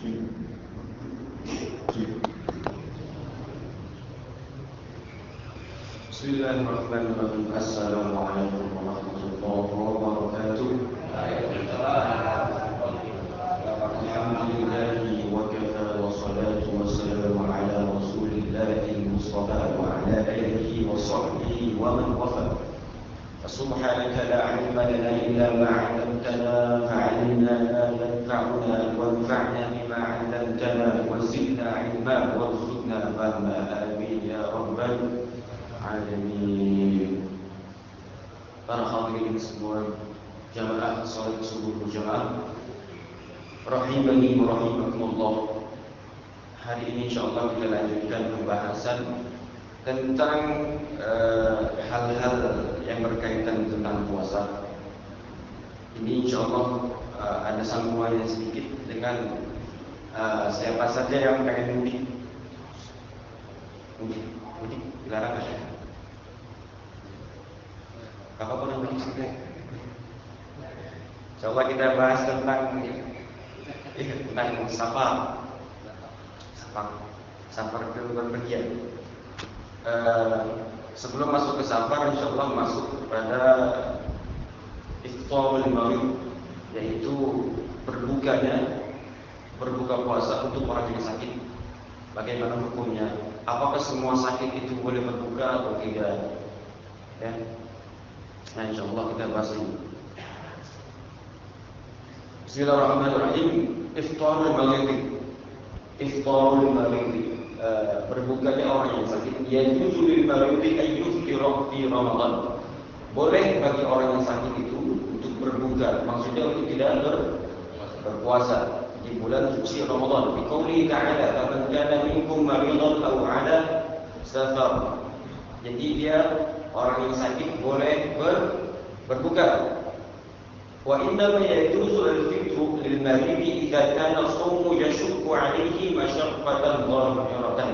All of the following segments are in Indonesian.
Bismillahirrahmanirrahim. Assalamualaikum warahmatullahi wabarakatuh. Alhamdulillahi wa kafa wa salatu wa salamu ala rasulillahi mustafa wa ala alihi wa sahbihi wa man wafa. Subhanaka la ilma lana illa ma 'allamtana fa'allimna ma yanfa'una wanfa'na bima 'allamtana wa zidna 'ilma warzuqna fahma. Amin ya rabbal alamin. Para hadirin semua, jamaah salat subuh berjamaah rahimani wa rahimakumullah. Hari ini insyaallah kita lanjutkan pembahasan tentang hal-hal yang berkaitan tentang puasa. Ini insyaallah ada sambungannya sedikit dengan siapa saja yang pengen mudik. Mudik dilarang ya. Apa pun yang mudik. Coba kita bahas tentang safar ke berpergian. Sebelum masuk ke safar, insyaallah masuk pada iftarul maghrib, yaitu berbuka puasa untuk orang yang sakit. Bagaimana hukumnya? Apakah semua sakit itu boleh berbuka atau tidak? Ya. Nah, insyaallah kita bahas ini. Bismillahirrahmanirrahim. Iftarul maghrib. Berbukanya orang yang sakit. Yajuzu lil maridhi an yuftira fi Ramadan. Boleh bagi orang yang sakit itu untuk berbuka. Maksudnya untuk tidak berpuasa di bulan suci Ramadan. Bi qouli ta'ala, "Faman kana minkum maridan aw 'ala safar." Jadi dia orang yang sakit boleh berbuka. Wa inna ma yajuzu al-fitru lil maridhi idza kana as-sawmu yashukku 'alayhi mashaqqatan dhahiratan.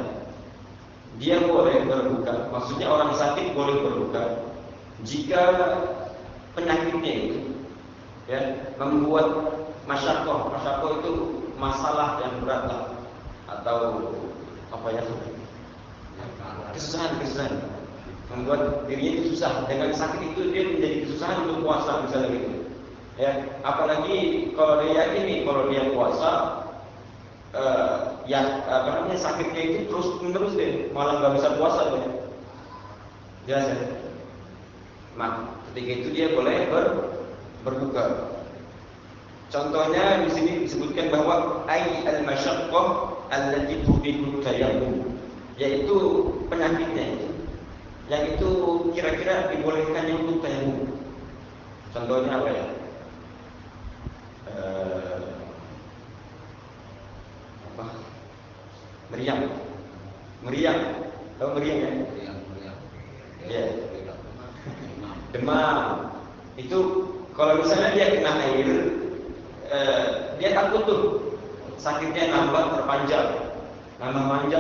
Dia boleh berbuka, maksudnya orang sakit boleh berbuka jika penyakitnya itu membuat masyaqqah. Masyaqqah itu masalah yang berat atau kesusahan. Membuat dirinya itu susah. Dengan sakit itu dia menjadi kesusahan untuk puasa misalnya gitu. Ya, apalagi kalau dia yakin kalau dia puasa sakitnya itu terus menerus deh, malah nggak bisa puasa deh. Jelas ya? Nah, ketika itu dia boleh berbuka. Contohnya di sini disebutkan bahwa al-masyaqqah allati tubihu tayammum, yaitu penyakitnya yang itu kira-kira dibolehkannya untuk tayammum. Contohnya apa ya? Meriang. Tahu meriang ya? Ya. Demam. Itu kalau misalnya dia kena air, dia takut tuh sakitnya nambah panjang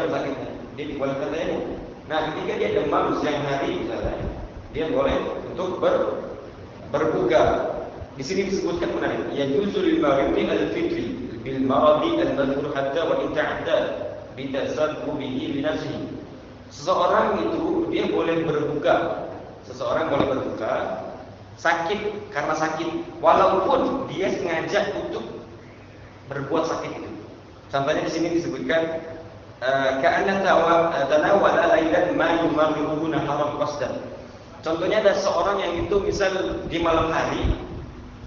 sakitnya. Dia dibolehkan tayammum. Nah, ketika dia demam siang hari misalnya, dia boleh untuk berbuka. Di sini disebutkan menarik. Yajuzu lil maridhi al-fitri bil maradi al-madhkur hatta wa in ta'adda bi tasabbubihi li nafsihi. Seseorang itu dia boleh berbuka. Seseorang boleh berbuka karena sakit walaupun dia sengaja untuk berbuat sakit itu. Contohnya di sini disebutkan ka'anna tanawala lailan ma yumarrihu naharan qasdan. Contohnya ada seorang yang itu misal di malam hari,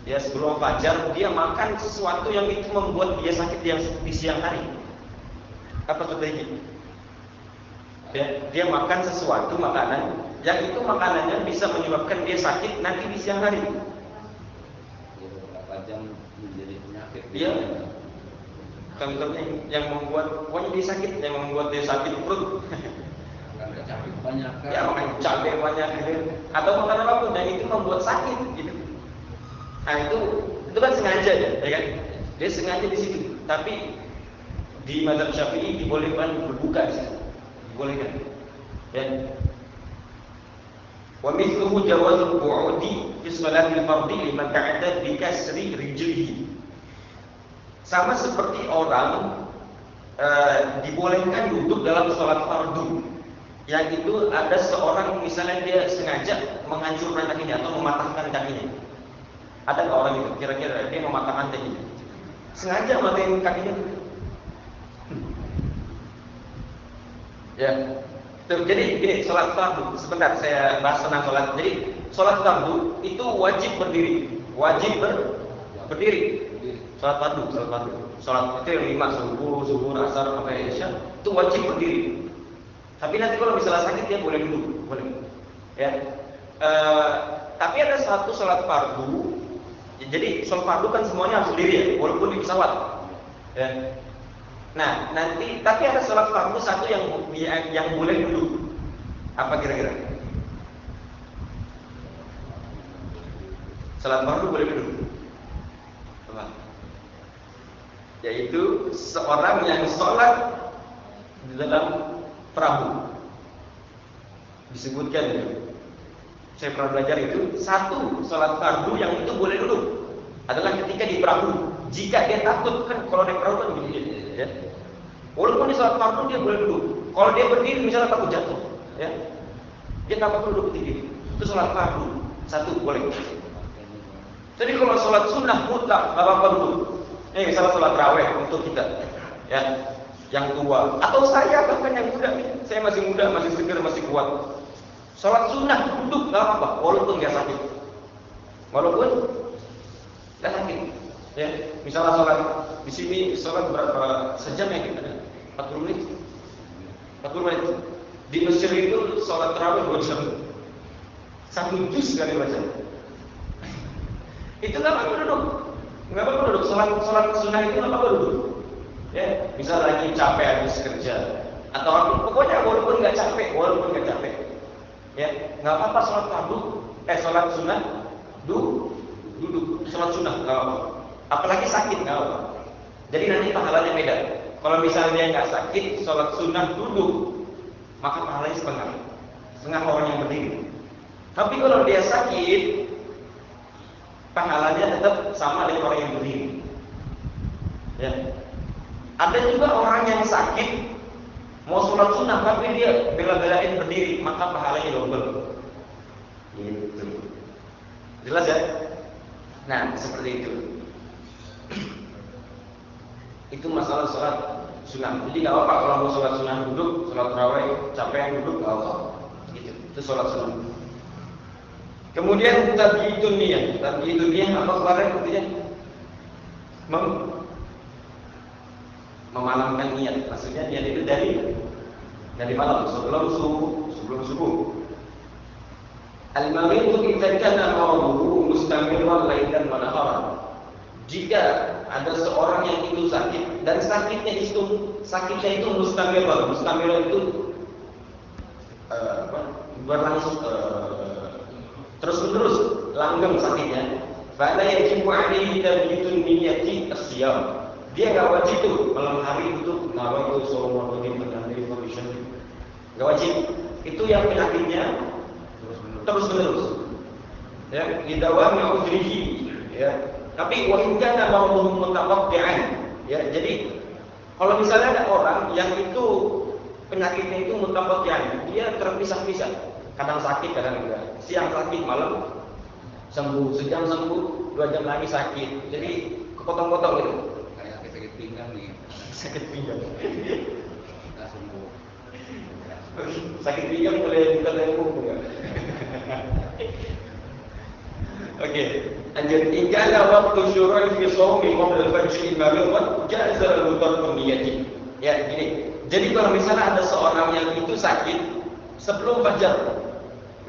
ya sebelum fajar dia makan sesuatu yang itu membuat dia sakit di siang hari. Apa contohnya? Dia makan sesuatu makanan yang itu makanannya bisa menyebabkan dia sakit nanti di siang hari. Jam menjadi penyakit. Iya. Contohnya yang membuat yang membuat dia sakit perut. Makan cabai banyak. Ya makan cabai banyak gitu. Atau makan apapun dan itu membuat sakit gitu. Nah itu kan sengaja ya kan? Dia sengaja di situ. Tapi di mazhab Syafi'i dibolehkan berbuka sih. Dibolehkan. Dan wa mithluhu jawazul qu'udi fi shalatil fardhi liman ta'addad bi kasri rijlihi. Sama seperti orang dibolehkan duduk dalam sholat fardu, yang itu ada seorang misalnya dia sengaja menghancurkan kakinya atau mematahkan kakinya. Ada nggak orang itu kira-kira dia mematahkan kakinya, sengaja matahin kakinya? Ya, jadi gini, sholat fardu. Sebentar saya bahas tentang sholat. Jadi sholat fardu itu wajib berdiri, berdiri. Sholat fardu. Sholat itu yang 5 subuh, asar sampai isya itu wajib berdiri. Tapi nanti kalau misalnya sakit dia boleh duduk, boleh. Ya. Tapi ada satu sholat fardu. Jadi sholat fardu kan semuanya harus berdiri ya, walaupun di pesawat. Ya. Nah, nanti tapi ada sholat fardu satu yang boleh duduk. Apa kira-kira? Sholat fardu boleh duduk. Apa? Yaitu seorang yang sholat di dalam perahu. Disebutkan itu. Saya pernah belajar itu satu sholat fardu yang itu boleh duduk adalah ketika di perahu. Jika dia takut kan kalau di perahu kan begini, ya. Walaupun di sholat fardu dia boleh duduk. Kalau dia berdiri misalnya takut jatuh, ya. Dia nggak perlu duduk berdiri. Itu sholat fardu satu boleh. Jadi kalau sholat sunnah mutlak nggak apa-apa duduk. Misalnya sholat raweh untuk kita, ya, yang tua atau saya bahkan yang muda nih. Saya masih muda, masih segar, masih kuat. Sholat sunnah duduk nggak apa-apa, walaupun nggak sakit, Ya, misalnya sholat di sini sholat berapa sejam ya kita? 40 menit. 40 menit. Di Mesir itu sholat tarawih 2 jam. 1 juz sekali baca. Itu nggak apa-apa duduk. Nggak apa-apa duduk. Sholat sunnah itu nggak apa-apa duduk. Ya, misal lagi capek habis kerja atau apa, pokoknya walaupun nggak capek. Ya, nggak apa-apa sholat fardu, sholat sunnah duduk. Sholat sunnah nggak apa-apa. Apalagi sakit nggak apa-apa. Jadi nanti pahalanya beda. Kalau misalnya dia nggak sakit, sholat sunnah duduk, maka pahalanya setengah orang yang berdiri. Tapi kalau dia sakit, pahalanya tetap sama dengan orang yang berdiri. Ya. Ada juga orang yang sakit mau sholat sunnah tapi dia bela-belain berdiri, maka pahalanya double. Gitu. Jelas ya? Nah, seperti itu. Itu masalah sholat sunnah. Jadi nggak apa-apa kalau mau sholat sunnah duduk, sholat tarawih capek duduk nggak apa-apa. Gitu. Itu sholat sunnah. Kemudian tabiyidun niyah. Tabiyidun niyah apa kemarin artinya? Memalamkan niat. Maksudnya niat itu dari malam sebelum subuh. Al-maridhu idza kana maraduhu mustamirran lailan wa naharan. Jika ada seorang yang itu sakit dan sakitnya itu mustamirran. Mustamirran itu berlangsung terus-menerus, langgeng sakitnya. Fala yajibu alaihi tabyitun niyyati as-siyam. Dia enggak wajib tuh malam hari itu nawaitu shaum wa qiyam condition. Enggak wajib. Itu yang penyakitnya terus-menerus. Ya, didawami udrihi, ya. Tapi wa in kana mawdu'un mutaqatti'an. Ya, jadi kalau misalnya ada orang yang itu penyakitnya itu mutaqatti'an, dia terpisah-pisah. Kadang sakit, kadang enggak. Siang sakit, malam sembuh, sejam sembuh, 2 jam lagi sakit. Jadi kepotong-potong gitu. Kayak sakit pinggang nih. Sakit pinggang. Nggak sembuh. Sakit pinggang boleh buka tembok enggak? Oke, lanjut. Injala waktu syuru'i fi shaumi qabla al-fajr maghriban jaza al-mutarrif niyati. Ya, gini. Jadi kalau misalnya ada seorang yang itu sakit sebelum fajar,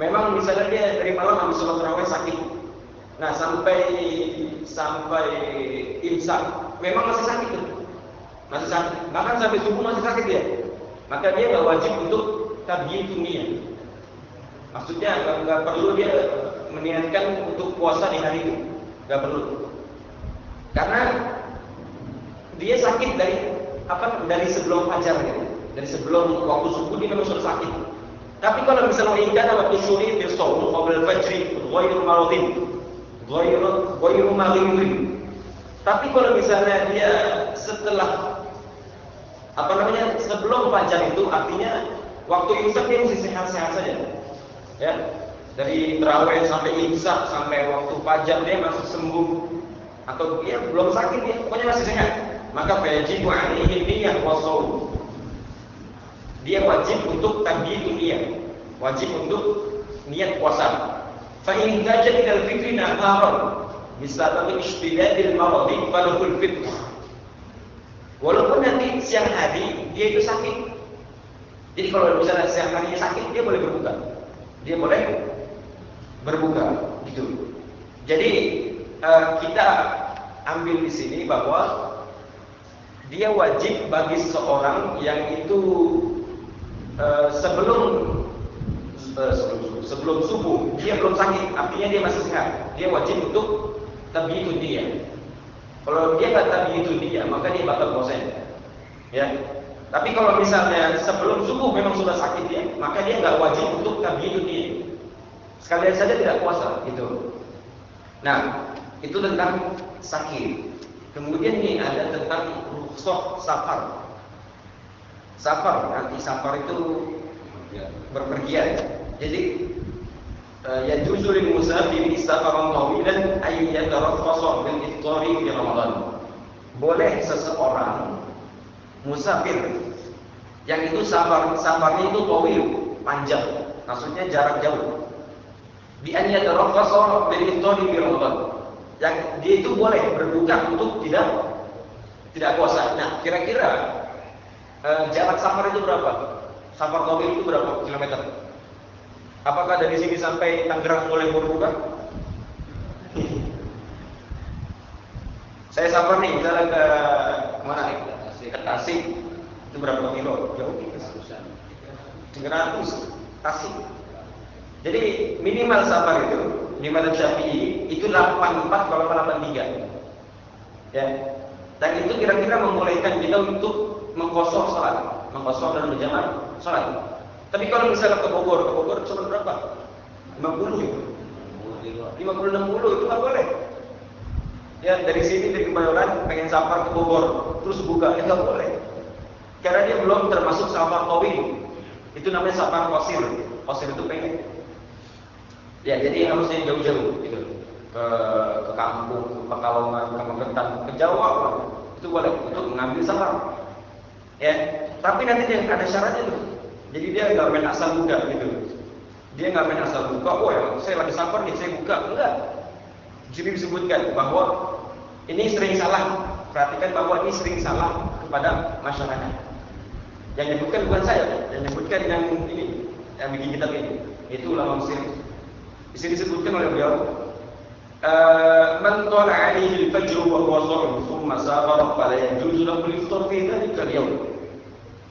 memang misalnya dia dari malam habis sholat tarawih sakit. Nah, sampai imsak memang masih sakit tuh. Masih sakit. Bahkan sampai subuh masih sakit dia. Maka dia nggak wajib untuk tabyitun niyah. Maksudnya nggak perlu dia meniatkan untuk puasa di hari itu, nggak perlu. Karena dia sakit dari sebelum fajar gitu. Dari sebelum waktu subuh dia memang sudah sakit. Tapi kalau misalnya ingkar waktu suri fil shaum qabla al-fajr ghairu maradin, ghairu maghribi. Tapi kalau misalnya dia setelah sebelum fajar itu artinya waktu imsak dia masih sehat-sehat saja. Ya. Dari terawih sampai imsak sampai waktu fajar dia masih sembuh atau dia belum sakit dia pokoknya masih sehat. Maka wajib alaihi niyyah wa shaum. Dia wajib untuk tabyidun niyyah. Wajib untuk niat puasa. Fa in tajad ila al-fitri naharan bisabab ishtidadil maradi falahul fitr. Walaupun nanti siang hari dia itu sakit. Jadi kalau misalnya siang harinya sakit dia boleh berbuka. Dia boleh berbuka gitu. Jadi kita ambil di sini bahwa dia wajib bagi seseorang yang itu sebelum subuh dia belum sakit, artinya dia masih sehat. Dia wajib untuk tabyidun niyyah. Kalau dia nggak tabyidun niyyah, maka dia batal puasanya. Ya. Tapi kalau misalnya sebelum subuh memang sudah sakit dia, maka dia nggak wajib untuk tabyidun niyyah. Sekalian saja tidak puasa gitu. Nah, itu tentang sakit. Kemudian nih ada tentang rukhsah safar. Safar, nanti safar itu berpergian. Jadi yajuzu lil musafiri safaran tawilan ay yatarakhasa bil iftari fi Ramadan. Boleh seseorang musafir yang itu safarnya itu tawil, panjang, maksudnya jarak jauh. Bi an yatarakhasa bil iftari fi Ramadan. Yang dia itu boleh berbuka untuk tidak puasa. Nah, kira-kira jarak safar itu berapa? Safar tawil itu berapa kilometer? Apakah dari sini sampai Tangerang boleh berbuka? Saya safar nih, misalnya ke mana? Ke Tasik. Itu berapa kilo? Jauh 300 Tasik. Jadi minimal safar itu, minimal Syafi'i itu 84 kalau 83. Ya. Dan itu kira-kira membolehkan kita untuk mengkosor salat, mengkosor dan berjamaah salat. Tapi kalau misalnya ke Bogor cuma berapa? 50 ya? 50-60 itu nggak boleh. Ya dari sini dari Kebayoran pengen safar ke Bogor terus buka nggak boleh. Karena dia belum termasuk safar tawil. Itu namanya safar qasir. Qasir itu pendek. Ya jadi harusnya jauh-jauh gitu. Ke kampung, ke Pekalongan, ke Magetan, ke Jawa itu boleh untuk mengambil safar. Ya, tapi nanti dia ada syaratnya tuh. Jadi dia nggak main asal buka gitu. Dia nggak main asal buka. Oh ya, saya lagi safar nih, saya buka. Enggak. Jadi disebutkan bahwa ini sering salah. Perhatikan bahwa ini sering salah kepada masyarakat. Yang menyebutkan bukan saya, yang menyebutkan yang ini, yang bikin kitab ini. Itu ulama Mesir. Di sini disebutkan oleh beliau, man tala alaihi al-fajr wa huwa sha'im thumma safara fala yajuzu lahu al-iftar fi dhalika al-yawm.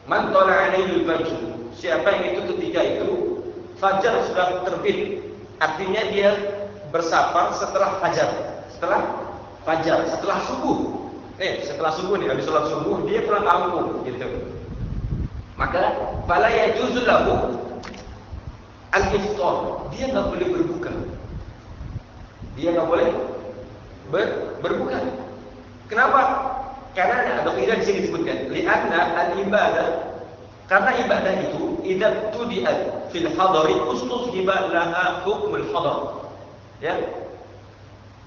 Man tala alaihi al-fajr, siapa yang itu ketika itu fajar sudah terbit, artinya dia bersafar setelah fajar, setelah subuh. Setelah subuh nih, habis sholat subuh dia pulang kampung gitu. Maka fala yajuzu lahu al-iftar, dia nggak boleh berbuka. Dia nggak boleh berbuka. Kenapa? Karena ada kaidah di sini disebutkan, li'anna al-ibadah, karena ibadah itu idza tudiat fil hadari ustushiba laha hukmul hadar. Ya.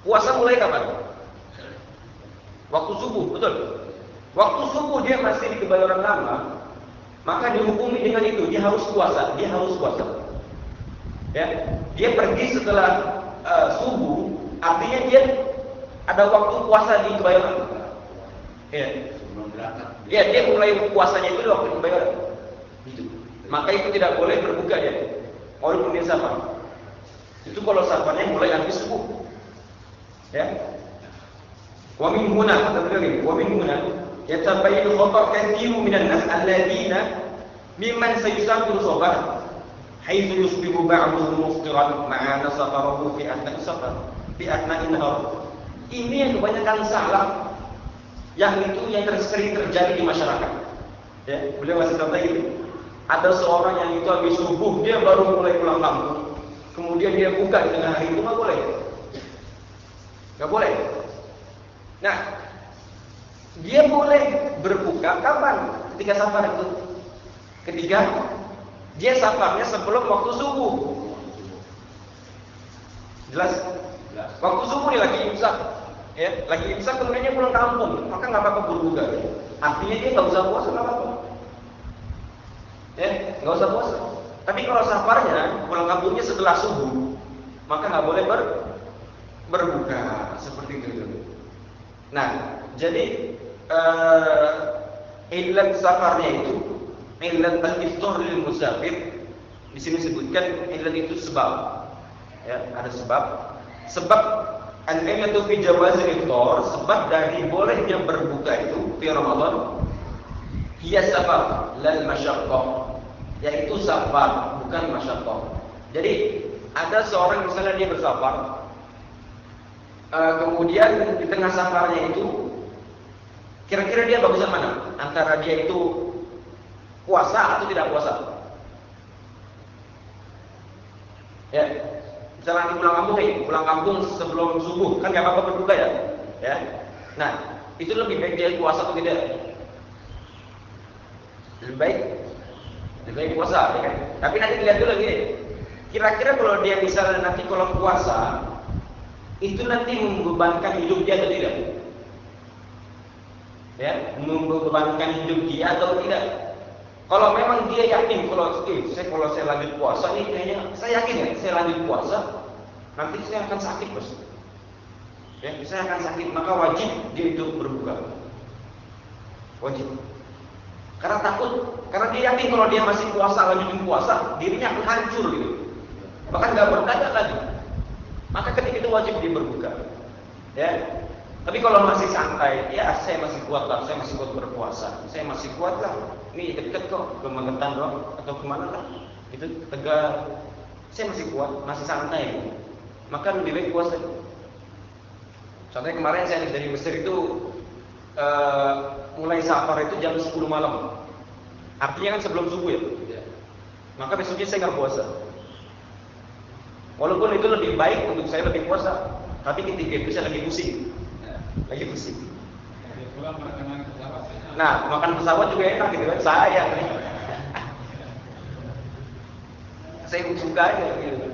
Puasa mulai kapan? Waktu subuh, betul. Waktu subuh dia masih di Kebayoran Lama, maka dihukumi dengan itu, dia harus puasa. Ya. Dia pergi setelah subuh, artinya dia ada waktu puasa di Kebayoran. Ya. Sebelum berangkat. Ya, dia mulai puasanya itu di waktu Kebayoran. Gitu. Maka itu tidak boleh berbuka ya. Walaupun dia safar. Itu kalau safarnya mulai habis subuh. Ya. Wa min huna, kata beliau ini, wa min huna yatabayyanu khata' katsiru minan nas alladziina mimman sayusafiru sabah haitsu yusbihu ba'dhuhum muftiran ma'ana safarahu fi athna'i safar fi athna'i nahar. Ini yang kebanyakan salah yang sering terjadi di masyarakat. Ya, beliau masih contoh ini. Ada seorang yang itu habis subuh dia baru mulai pulang kampung, kemudian dia buka di tengah hari, itu nggak boleh. Nggak boleh. Nah, dia boleh berbuka kapan? Ketika safar itu. Ketika dia safarnya sebelum waktu subuh. Jelas? Waktu subuh dia lagi imsak. Ya, lagi imsak kemudian dia pulang kampung, maka nggak apa-apa berbuka. Artinya dia nggak usah puasa, nggak apa-apa. Ya, nggak usah puasa. Tapi kalau safarnya pulang kampungnya setelah subuh, maka nggak boleh berbuka seperti itu. Nah, jadi ilat safarnya itu ilat al-iftar lil musafir. Di sini disebutkan ilat itu sebab. Ya, ada sebab al-ilatu fi jawazil iftar, sebab dari bolehnya berbuka itu di Ramadan hiya safar lal masyaqqah, yaitu safar bukan masyaqqah. Jadi ada seorang misalnya dia bersafar, kemudian di tengah safarnya itu kira-kira dia bagusnya mana? Antara dia itu puasa atau tidak puasa? Ya, misalnya nanti pulang kampung sebelum subuh, kan nggak apa-apa berbuka ya? Ya. Nah, itu lebih baik dia puasa atau tidak? Lebih baik puasa, ya kan? Tapi nanti dilihat dulu gini. Kira-kira kalau dia misalnya nanti kalau puasa, itu nanti membebankan hidup dia atau tidak? Ya, membebankan hidup dia atau tidak? Kalau memang dia yakin kalau saya lanjut puasa nih kayaknya saya yakin ya saya lanjut puasa nanti saya akan sakit bos. Ya, saya akan sakit, maka wajib dia itu berbuka. Wajib. Karena takut, karena dia yakin kalau dia masih puasa lanjutin puasa, dirinya akan hancur gitu. Bahkan nggak berdaya lagi. Maka ketika itu wajib dia berbuka. Ya. Tapi kalau masih santai, ya saya masih kuat lah, saya masih kuat berpuasa, saya masih kuat lah. Ini dekat kok ke Magetan doang atau kemana lah, itu Tegal, saya masih kuat, masih santai. Maka lebih baik puasa. Contohnya kemarin saya dari Mesir itu mulai safar itu jam 10 malam, artinya kan sebelum subuh ya. Maka besoknya saya nggak puasa. Walaupun itu lebih baik untuk saya lebih puasa, tapi ketika itu saya lagi pusing. Nah, makan pesawat juga enak gitu kan, saya suka aja gitu.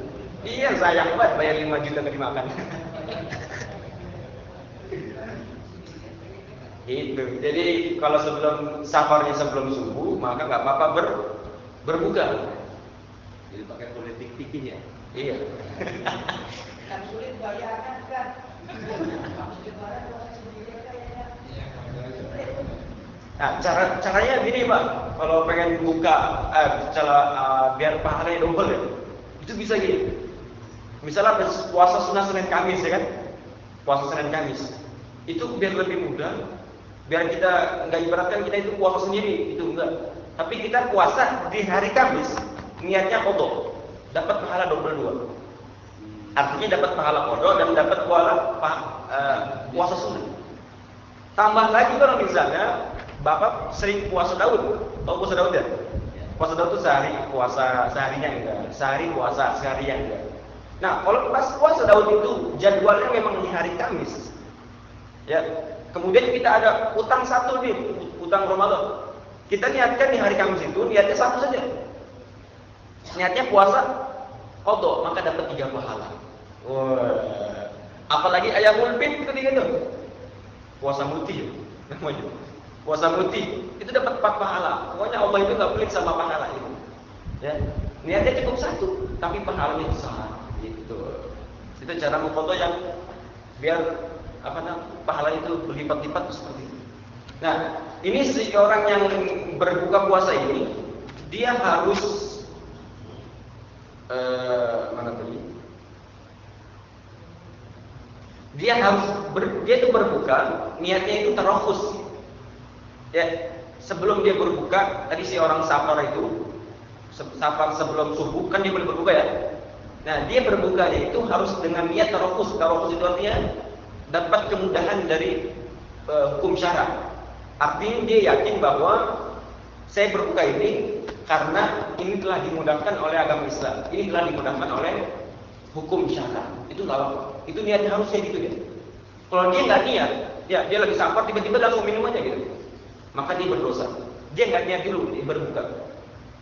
Iya, sayang banget bayar 5 juta tadi makan. Itu. Jadi kalau safarnya sebelum subuh, maka nggak apa-apa berbuka. Jadi pakai politik fikih ya. Iya. Kan sulit bayarkan kan. Nah, caranya gini Pak, kalau pengen buka biar pahalanya double ya, itu bisa gini. Misalnya puasa sunnah Senin Kamis ya kan, puasa Senin Kamis, itu biar lebih mudah, biar kita nggak ibaratkan kita itu puasa sendiri, itu enggak. Tapi kita puasa di hari Kamis, niatnya qadha, dapat pahala double. Artinya dapat pahala qadha dan dapat puasa sunnah. Tambah lagi kalau misalnya Bapak sering puasa Daud, tahu puasa Daud ya? Puasa Daud itu sehari puasa, seharinya enggak, sehari puasa, seharinya enggak. Nah, kalau pas puasa Daud itu jadwalnya memang di hari Kamis, ya. Kemudian kita ada utang satu nih, utang Ramadan. Kita niatkan di hari Kamis itu niatnya satu saja, niatnya puasa qadha, maka dapat 3 pahala. Wah, apalagi ayamul bid ketika itu puasa muti namanya. Puasa muti itu dapat 4 pahala. Pokoknya Allah itu nggak pelit sama pahala itu. Ya, niatnya cukup satu, tapi pahalanya besar. Gitu. Itu cara mengqadha yang biar pahala itu berlipat-lipat seperti itu. Nah, ini orang yang berbuka puasa ini dia harus dia itu berbuka, niatnya itu tarakhus. Ya, sebelum dia berbuka, tadi si orang safar itu safar sebelum subuh kan dia boleh berbuka ya. Nah, dia berbukanya itu harus dengan niat tarakhus. Tarakhus itu artinya dapat kemudahan dari hukum syara. Artinya dia yakin bahwa saya berbuka ini karena ini telah dimudahkan oleh agama Islam. Ini telah dimudahkan oleh hukum syara. Itu nggak apa-apa. Itu niatnya harusnya gitu ya. Kalau dia nggak niat, Ya, dia lagi safar tiba-tiba langsung minum aja gitu. Maka dia berdosa. Dia nggak niat dulu dia berbuka.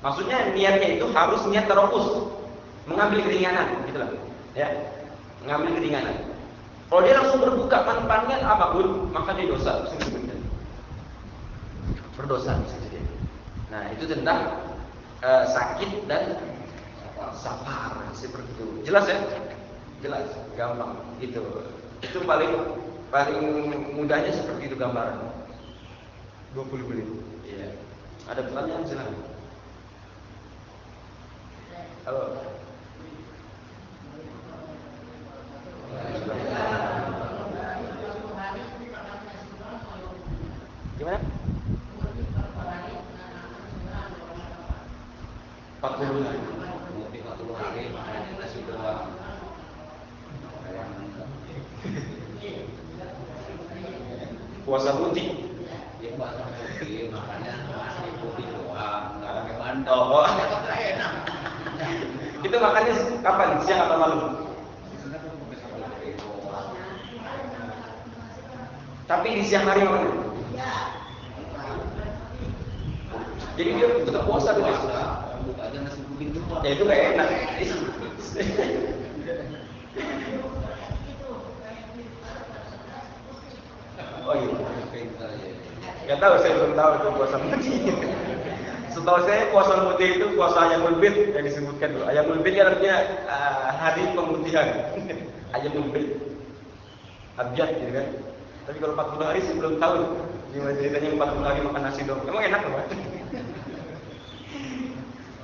Maksudnya niatnya itu harus niat tarokus, mengambil keringanan, gitu lah. Ya, mengambil keringanan. Kalau dia langsung berbuka tanpa niat apapun, maka dia dosa. Berdosa saja. Nah, itu tentang sakit dan safar seperti itu. Jelas ya? Jelas, gampang gitu. Itu paling mudahnya seperti itu gambaran. 20 menit. Iya. Ada pertanyaan silakan. Halo. Gimana? 40 hari. Mungkin 40 hari makanya nasi doang. Puasa putih. Ya puasa putih makanya nasi putih doang, nggak pakai bandeng. Oh. Enak. Itu makannya kapan? Siang atau malam? Tapi di siang hari mana? Jadi dia tetap puasa gitu. Buka aja nasi kuning doang. Ya itu gak enak. Oh iya. Gak tahu, saya belum tahu itu puasa putih. Setahu saya puasa putih itu puasa Ayamul Bid yang disebutkan dulu. Ayamul Bid kan artinya hari pemutihan. Ayamul Bid. Abjad gitu kan. Tapi kalau 40 hari saya belum tahu gimana ceritanya 40 hari makan nasi dong. Emang enak loh, Pak?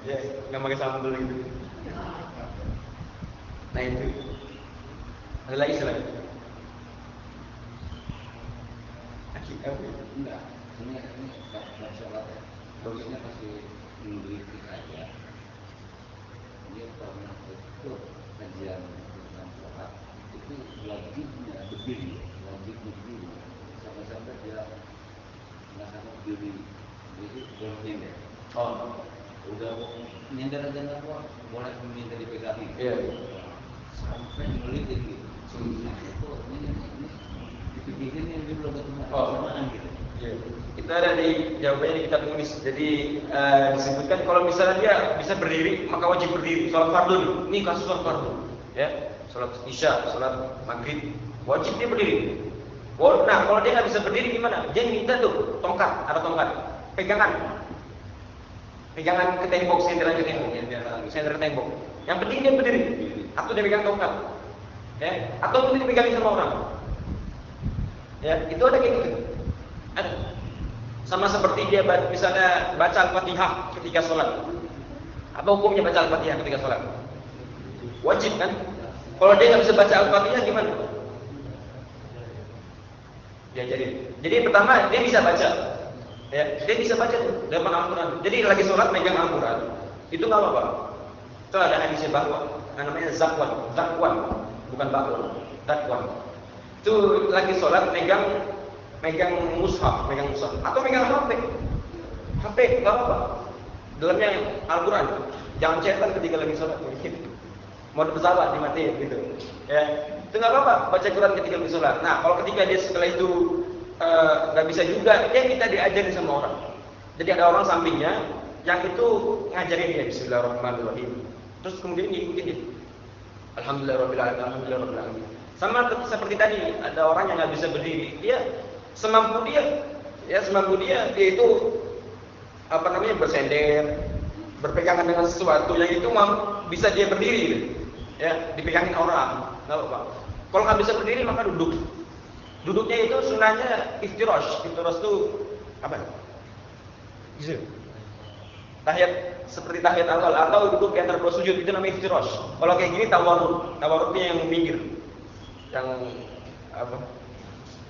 Ya, nggak pakai sambal gitu. Nah itu. Ada lagi selain? Enggak, ini nggak sholat ya. Bagusnya kasih menggelitik aja. Dia pernah itu kajian tentang sholat itu wajibnya berdiri, wajib berdiri. Sampai-sampai dia melaksanakan berdiri, jadi boleh nyender. Oh, Udah nyender aja nggak boleh minta dipegangin. iya. Sampai menggelitik gitu. Itu ini dipikirin yang dia belum ketemu kesamaan gitu. Iya. Kita ada di jawabannya di kitab tulis. Jadi disebutkan kalau misalnya dia bisa berdiri, maka wajib berdiri. Sholat fardu nih. Ini kasus sholat fardu. Ya, sholat isya, sholat maghrib, wajib dia berdiri. Nah, kalau dia nggak bisa berdiri gimana? Dia minta tuh tongkat, ada tongkat, pegangan ke tembok, senderan ke tembok, sender ke tembok. Yang penting dia berdiri, atau dia pegang tongkat, ya, atau dia dipegangin sama orang. Ya, itu ada kayak gitu. Ada. Sama seperti dia misalnya baca Al-Fatihah ketika sholat. Apa hukumnya baca Al-Fatihah ketika sholat? Wajib kan? Kalau dia nggak bisa baca Al-Fatihah gimana? Jadi pertama dia bisa baca. Ya, dia bisa baca tuh depan Al-Quran. Jadi lagi sholat megang Al-Quran, itu nggak apa-apa. Itu ada hadisnya bahwa namanya zakwan, bukan bakwan, zakwan. Itu lagi sholat megang mushaf, atau megang HP nggak apa-apa. Dalamnya Al-Quran, jangan cetan ketika lagi sholat. Mau pesawat dimatiin gitu. Ya, itu nggak apa-apa. Baca Quran ketika lagi sholat. Nah, kalau ketika dia setelah itu nggak bisa juga, dia minta diajarin sama orang. Jadi ada orang sampingnya yang itu ngajarin dia Bismillahirrahmanirrahim. Terus kemudian ngikutin dia. Alhamdulillahirabbil alamin. Sama seperti tadi, ada orang yang nggak bisa berdiri, dia semampu dia itu bersender, berpegangan dengan sesuatu yang itu bisa dia berdiri, gitu. Ya, dipegangin orang, nggak apa-apa. Kalau nggak bisa berdiri maka duduk. Duduknya itu sunahnya iftirash. Iftirash itu apa? Gitu. Seperti tahiyat awal atau duduk di antara dua sujud itu namanya iftirash. Kalau kayak gini tawarruknya yang minggir. Yang apa?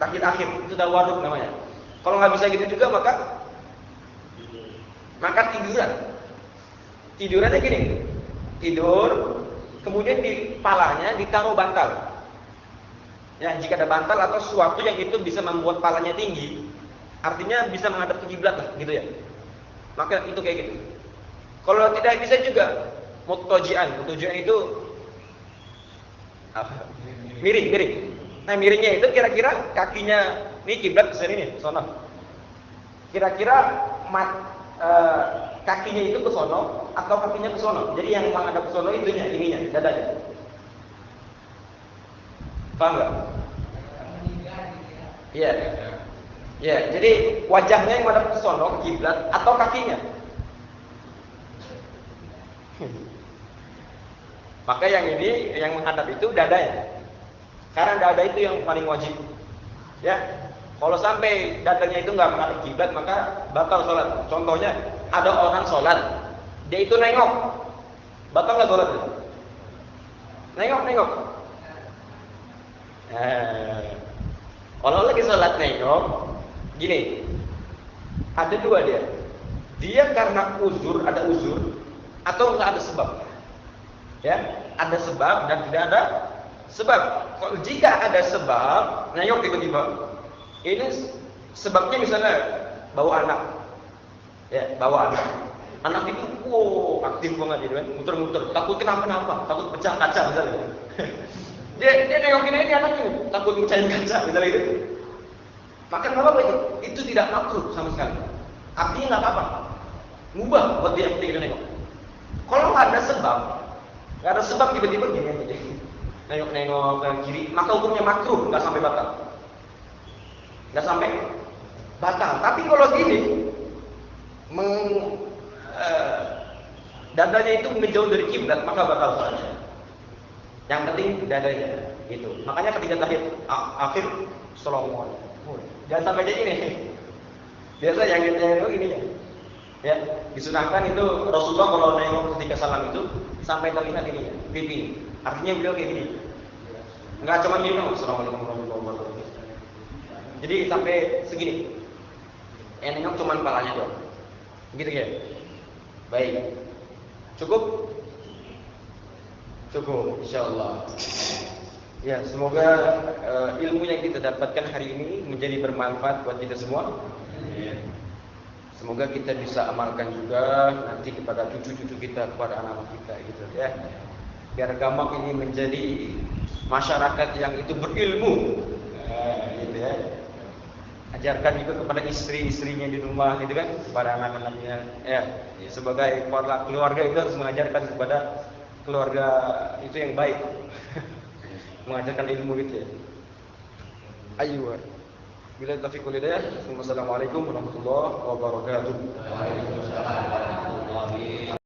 Tahiyat akhir itu tawarruk namanya. Kalau nggak bisa gitu juga maka tiduran. Tidurannya gini. Tidur, kemudian di palanya ditaruh bantal. Ya, jika ada bantal atau sesuatu yang itu bisa membuat palanya tinggi, artinya bisa menghadap ke kiblat lah, gitu ya. Maka itu kayak gitu. Kalau tidak bisa juga mutojian itu miring. Nah, miringnya itu kira-kira kakinya Ini kiblat ke sini nih, sono. Kira-kira kakinya itu ke sono atau kakinya ke sono? Jadi yang menghadap ke sono itunya, ininya, dadanya. Paham nggak? Iya. Ya, jadi wajahnya yang menghadap ke sono, kiblat atau kakinya? Maka yang ini, yang menghadap itu dadanya. Karena dada itu yang paling wajib. Ya, kalau sampai dadanya itu nggak menghadap kiblat, maka batal sholat. Contohnya, ada orang sholat, dia itu nengok, batal nggak sholat? Nengok. Kalau lagi sholat nengok, gini, ada dua dia. Dia karena uzur, ada uzur, atau nggak ada sebab. Ya, ada sebab dan tidak ada sebab. Kalau jika ada sebab, nengok tiba-tiba, ini sebabnya misalnya bawa anak, ya bawa anak itu, aktif banget gitu kan, muter-muter, takut kenapa-napa, takut pecah kaca misalnya. dia nengokin ini anak ini, takut mecahin kaca misalnya gitu. Maka nggak apa-apa itu tidak makruh sama sekali. Artinya nggak apa-apa, mubah buat dia ketika nengok. Kalau nggak ada sebab tiba-tiba gini aja, nengok ke kiri, maka hukumnya makruh, nggak sampai batal. Tapi kalau gini, dadanya itu menjauh dari kiblat, maka batal saja. Yang penting dadanya, gitu. Makanya ketika tahiyat akhir, Assalamualaikum. Jangan sampai jadi ini. Biasa yang nengok ini ya, disunahkan itu Rasulullah kalau nengok ketika salam itu sampai terlihat ini ya, pipi. Artinya beliau kayak gini. Enggak cuma gini, Assalamualaikum warahmatullahi wabarakatuh. Jadi sampai segini. Yang nengok cuma kepalanya doang. Gitu ya. Baik. Cukup, insyaallah. Ya, semoga ilmu yang kita dapatkan hari ini menjadi bermanfaat buat kita semua. Semoga kita bisa amalkan juga nanti kepada cucu-cucu kita, kepada anak-anak kita gitu ya. Biar Gamak ini menjadi masyarakat yang itu berilmu. Gitu ya. Ajarkan juga kepada istri-istrinya di rumah gitu kan, kepada anak-anaknya ya. Sebagai keluarga itu harus mengajarkan kepada keluarga itu yang baik. Mengajarkan ilmu gitu ya. Ayo. Bila taufiq wal hidayah. Wassalamualaikum warahmatullahi wabarakatuh. Waalaikumsalam warahmatullahi wabarakatuh.